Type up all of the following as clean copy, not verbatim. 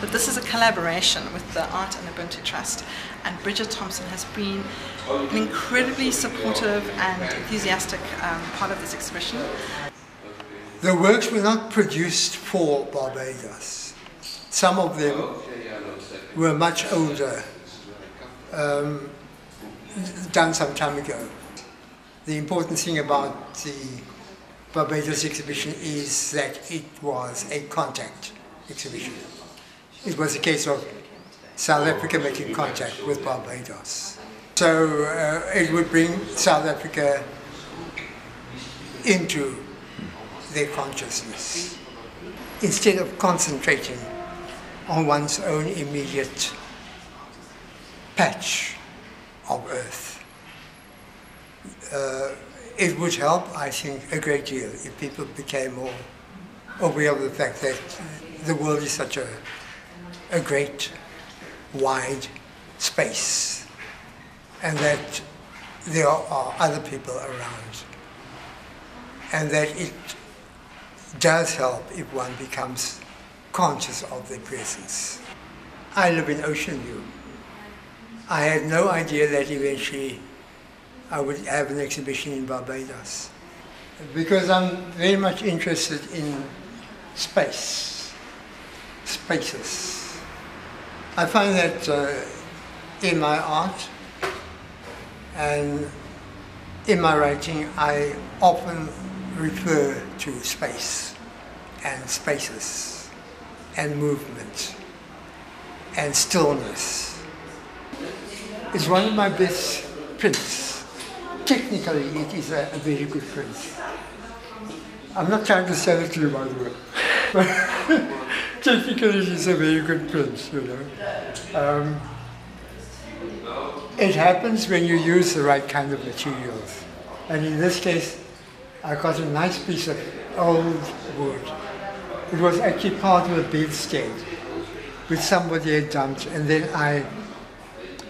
but this is a collaboration with the Art and Ubuntu Trust, and Bridget Thompson has been an incredibly supportive and enthusiastic part of this exhibition. The works were not produced for Barbados. Some of them were much older, done some time ago. The important thing about the Barbados exhibition is that it was a contact exhibition. It was a case of South Africa making contact with Barbados. So it would bring South Africa into their consciousness. Instead of concentrating on one's own immediate patch of earth, it would help, I think, a great deal if people became more aware of the fact that the world is such a great, wide space, and that there are other people around, and that it does help if one becomes conscious of their presence. I live in Ocean View. I had no idea that eventually I would have an exhibition in Barbados, because I'm very much interested in spaces. I find that in my art and in my writing, I often refer to space and spaces and movement and stillness. It's one of my best prints. Technically, it is a very good print. I'm not trying to sell it to you, by the way, but technically it is a very good print, you know. It happens when you use the right kind of materials. And in this case, I got a nice piece of old wood. It was actually part of a bedstead which somebody had dumped, and then I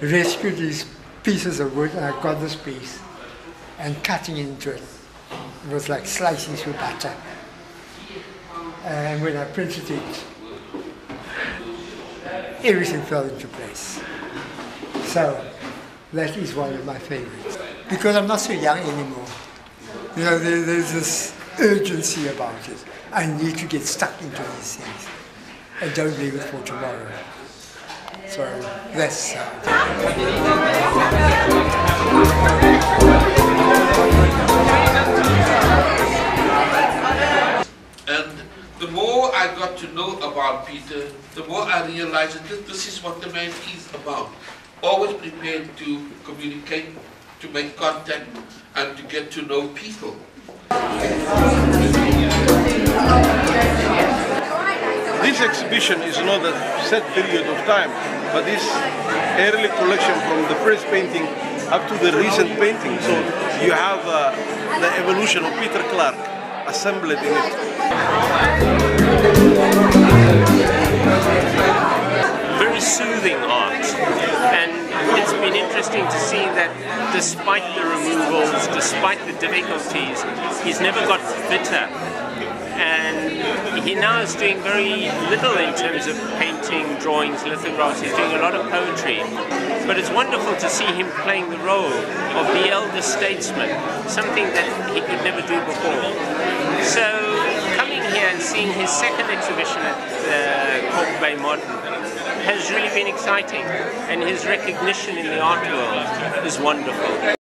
rescued these pieces of wood, and I got this piece and cutting into it. It was like slicing through butter. And when I printed it, everything fell into place. So that is one of my favorites. Because I'm not so young anymore. You know, there's this urgency about it. I need to get stuck into these things and don't leave it for tomorrow. So that's And the more I got to know about Peter, the more I realized that this is what the man is about. Always prepared to communicate, to make contact, and to get to know people. This exhibition is not a set period of time, but this early collection from the first painting up to the recent painting. So you have the evolution of Peter Clarke assembled in it. Very soothing art, and it's been interesting to see that despite the removals, despite the difficulties, he's never got bitter. And he now is doing very little in terms of painting, drawings, lithographs. He's doing a lot of poetry. But it's wonderful to see him playing the role of the elder statesman, something that he could never do before. So coming here and seeing his second exhibition at Clarke Bay Modern has really been exciting, and his recognition in the art world is wonderful.